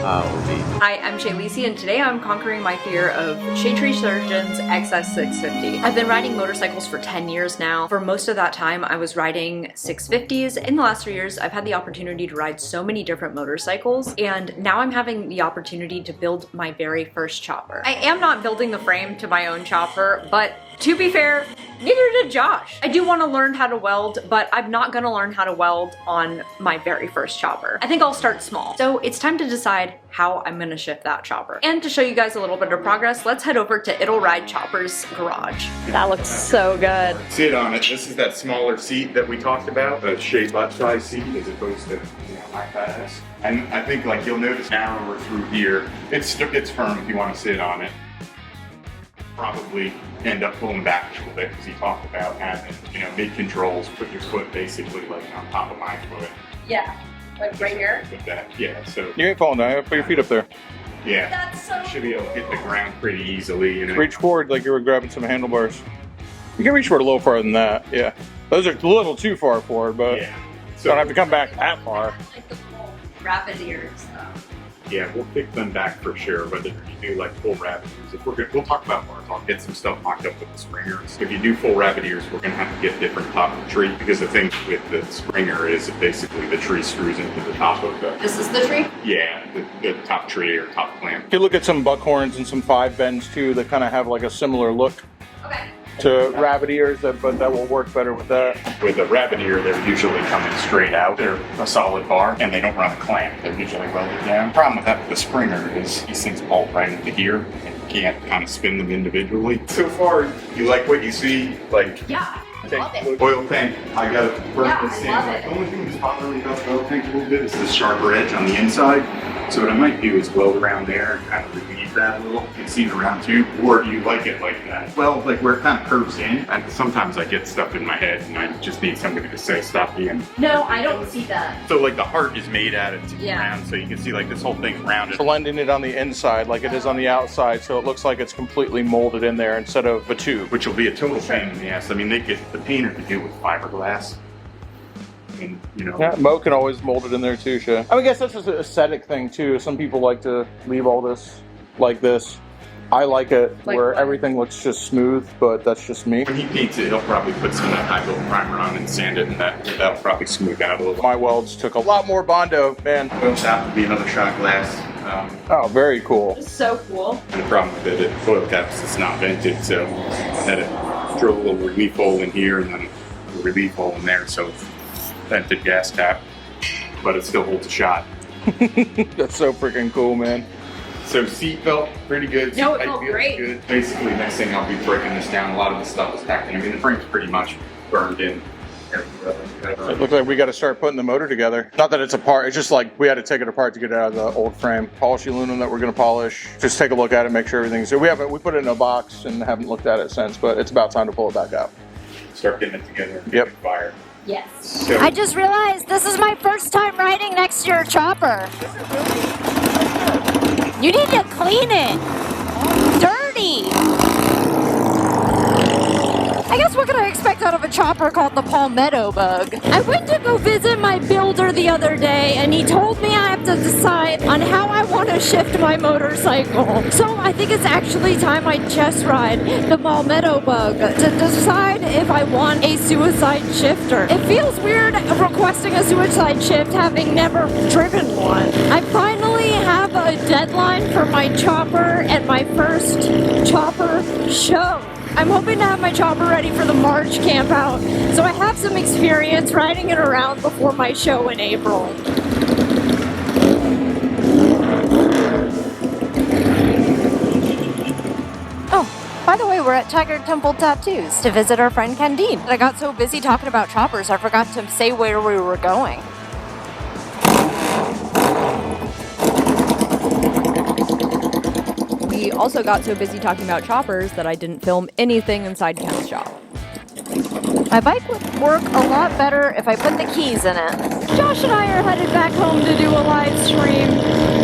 will be. Hi, I'm Shaylisi, and today I'm conquering my fear of Shadetree Surgeon's XS650. I've been riding motorcycles for 10 years now. For most of that time, I was riding 650s. In the last 3 years, I've had the opportunity to ride so many different motorcycles, and now I'm having the opportunity to build my very first chopper. I am not building the frame to my own chopper, but to be fair, neither did Josh. I do want to learn how to weld, but I'm not going to learn how to weld on my very first chopper. I think I'll start small. So it's time to decide how I'm going to shift that chopper. And to show you guys a little bit of progress, let's head over to Itll Ride Chopper's garage. That looks so good. Sit on it. This is that smaller seat that we talked about, the shade butt size seat as opposed to my fast. And I think like you'll notice narrower through here. It's firm if you want to sit on it. Probably end up pulling back a little bit because he talked about having, mid controls, put your foot basically like on top of my foot. Yeah, like right here? Like that, yeah. So you ain't falling down, put your feet up there. Yeah, that's so should be able to hit the ground pretty easily. Reach forward like you were grabbing some handlebars. You can reach forward a little farther than that, yeah. Those are a little too far forward, but yeah. So don't have to come back that far. Like the full rapid ears though. Yeah, we'll pick them back for sure, whether you do like full rabbit ears. If we'll talk about bars. I'll get some stuff mocked up with the springers. If you do full rabbit ears, we're gonna have to get different top of the tree because the thing with the springer is basically the tree screws into the top of the... This is the tree? Yeah, the top tree or top clamp. If you look at some buckhorns and some 5 bends too, that kind of have like a similar look. Okay. To rabbit ears, but that will work better with that. With a rabbit ear, they're usually coming straight out. They're a solid bar, and they don't run a clamp. They're usually welded down. The problem with that with the springer is these things bolt right into here, and you can't kind of spin them individually. So far, you like what you see? Like, yeah, I love it. Oil tank, I got it perfectly I love it. The only thing that's bothering me about the oil tank a little bit is this sharper edge on the inside. So what I might do is weld around there and kind of relieve that a little. You can see it around too. Or do you like it like that? Well, like where it kind of curves in. And sometimes I get stuff in my head and I just need somebody to say stop being. No, I don't see that. So like the heart is made out of round, so you can see like this whole thing's rounded. Blending it on the inside like it is on the outside, so it looks like it's completely molded in there instead of a tube. Which will be a total pain in the ass. I mean, the painter could do it with fiberglass. And, Yeah, Mo can always mold it in there too, Shay. I guess that's just an aesthetic thing too. Some people like to leave all this like this. I like it like where everything looks just smooth, but that's just me. When he paints it, he'll probably put some of that high build primer on and sand it, and that'll probably smooth out a little. My welds took a lot more Bondo, man. Oil tap would be another shot glass. Oh, very cool. It's so cool. And the problem with it, foil caps, it's not vented, so I had to drill a little relief hole in here and then a relief hole in there, so it's vented gas cap, but it still holds a shot. That's so freaking cool, man. So seat felt pretty good. No, it felt great. Good. Basically, next thing I'll be breaking this down. A lot of the stuff is packed in. I mean, the frame's pretty much burned in. It looks like we got to start putting the motor together. Not that it's apart, it's just like we had to take it apart to get it out of the old frame. Polish aluminum that we're going to polish. Just take a look at it, make sure everything's. So we put it in a box and haven't looked at it since, but it's about time to pull it back out. Start getting it together. Yep. Fire. Yes. So, I just realized this is my first time riding next to your chopper. You need to clean it. Dirty. I guess what can I expect out of a chopper called the Palmetto bug? I went to go visit my builder the other day and he told me I have to decide on how I want to shift my motorcycle. So I think it's actually time I test ride the Palmetto bug to decide if I want a suicide shifter. It feels weird requesting a suicide shift having never driven one. I finally have a deadline for my chopper and my first chopper show. I'm hoping to have my chopper ready for the March camp out, so I have some experience riding it around before my show in April. Oh, by the way, we're at Tiger Temple Tattoos to visit our friend Candine. I got so busy talking about choppers, I forgot to say where we were going. We also got so busy talking about choppers that I didn't film anything inside Ken's shop. My bike would work a lot better if I put the keys in it. Josh and I are headed back home to do a live stream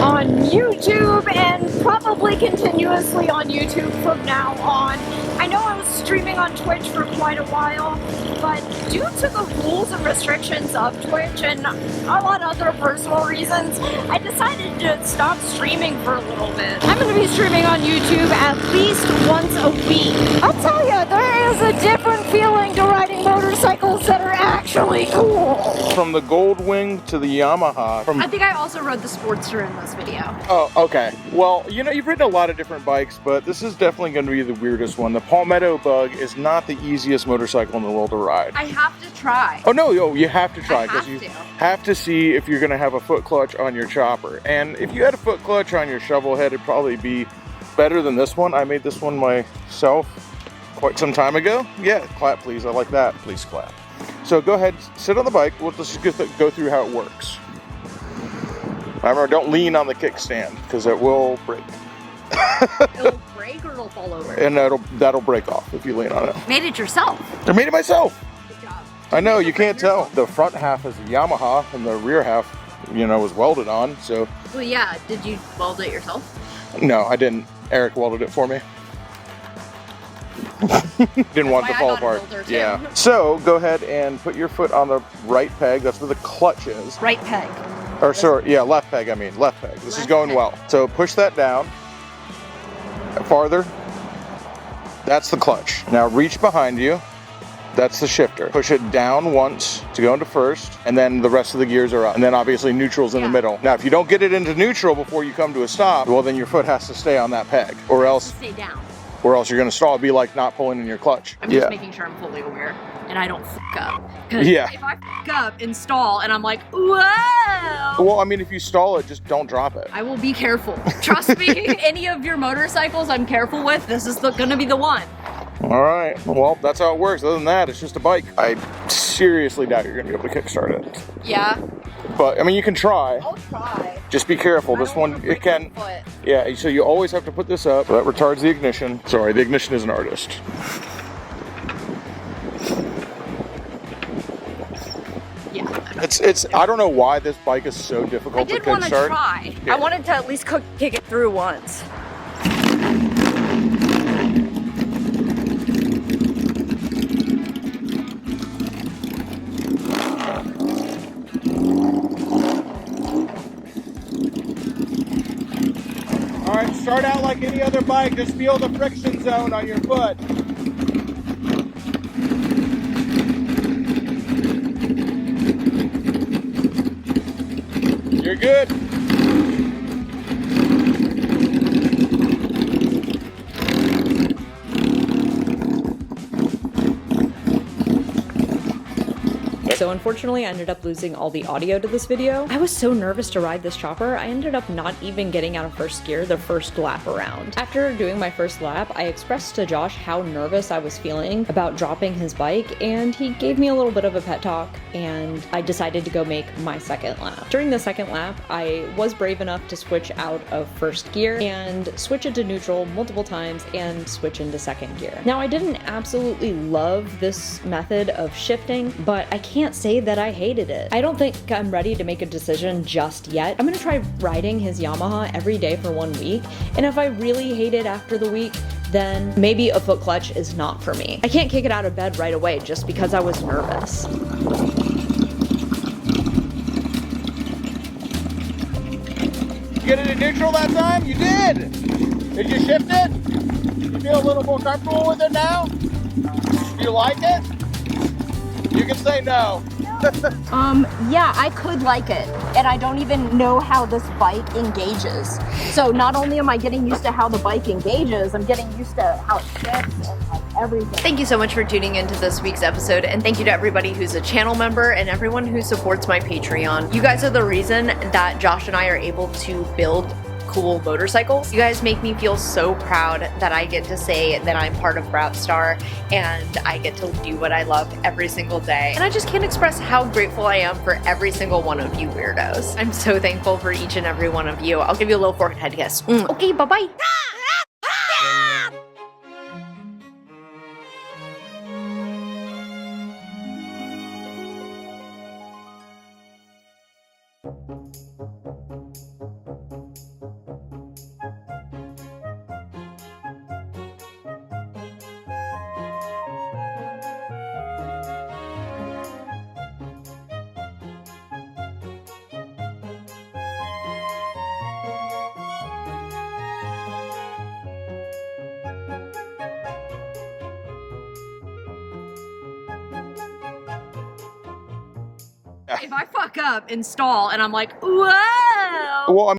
on YouTube and probably probably continuously on YouTube from now on. I know I was streaming on Twitch for quite a while, but due to the rules and restrictions of Twitch and a lot of other personal reasons, I decided to stop streaming for a little bit. I'm going to be streaming on YouTube at least once a week. I'll tell you, there is a different feeling to riding motorcycles that are actually cool. From the Goldwing to the Yamaha. I think I also rode the Sportster in this video. Oh, okay. Well, you know, you've ridden a lot of different bikes, but this is definitely going to be the weirdest one. The Palmetto Bug is not the easiest motorcycle in the world to ride. I have to try. Oh no, you have to try I because have you to. have to see if you're going to have a foot clutch on your chopper. And if you had a foot clutch on your shovel head, it'd probably be better than this one. I made this one myself quite some time ago. Yeah, clap please. I like that. Please clap. So go ahead, sit on the bike. Let's just go through how it works. Remember, don't lean on the kickstand because it will break. It'll break or it'll fall over. And that'll break off if you lean on it. Made it yourself. I made it myself. Good job. I know, you can't tell. The front half is a Yamaha and the rear half, you know, was welded on, so. Well, yeah. Did you weld it yourself? No, I didn't. Eric welded it for me. Didn't want it to fall apart. Yeah. So go ahead and put your foot on the right peg. That's where the clutch is. Right peg. Or sorry, yeah, left peg. I mean, left peg. This is going well. So push that down. Farther. That's the clutch. Now reach behind you. That's the shifter. Push it down once to go into first, and then the rest of the gears are up. And then obviously neutral's in the middle. Now, if you don't get it into neutral before you come to a stop, well, then your foot has to stay on that peg, or else Stay down. you're going to stall. It'd be like not pulling in your clutch. I'm just making sure I'm fully aware and I don't fuck up. Because Yeah. if I fuck up and stall and I'm like, whoa! Well, I mean, if you stall it, just don't drop it. I will be careful. Trust me, any of your motorcycles I'm careful with, this is gonna be the one. All right. Well, that's how it works. Other than that, it's just a bike. I seriously doubt you're going to be able to kickstart it. Yeah. But, I mean, you can try. I'll try. Just be careful. This one, it can. Yeah, so you always have to put this up. So that retards the ignition. Sorry, the ignition is an artist. Yeah. It's. I don't know why this bike is so I difficult to did want to kickstart. try. Yeah. I wanted to at least kick it through once. All right, start out like any other bike. Just feel the friction zone on your foot. You're good. So unfortunately, I ended up losing all the audio to this video. I was so nervous to ride this chopper, I ended up not even getting out of first gear the first lap around. After doing my first lap, I expressed to Josh how nervous I was feeling about dropping his bike, and he gave me a little bit of a pep talk, and I decided to go make my second lap. During the second lap, I was brave enough to switch out of first gear and switch into neutral multiple times and switch into second gear. Now, I didn't absolutely love this method of shifting, but I can't say that I hated it. I don't think I'm ready to make a decision just yet. I'm gonna try riding his Yamaha every day for 1 week, and if I really hate it after the week, then maybe a foot clutch is not for me. I can't kick it out of bed right away just because I was nervous. Get it in neutral that time? You did! Did you shift it? You feel a little more comfortable with it now? Do you like it? You can say no. Yeah, I could like it, and I don't even know how this bike engages. So not only am I getting used to how the bike engages, I'm getting used to how it shifts and like everything. Thank you so much for tuning into this week's episode, and thank you to everybody who's a channel member and everyone who supports my Patreon. You guys are the reason that Josh and I are able to build cool motorcycles. You guys make me feel so proud that I get to say that I'm part of Broutstar and I get to do what I love every single day. And I just can't express how grateful I am for every single one of you weirdos. I'm so thankful for each and every one of you. I'll give you a little forehead kiss. Okay, bye-bye. If I fuck up, install, and I'm like, whoa! Well,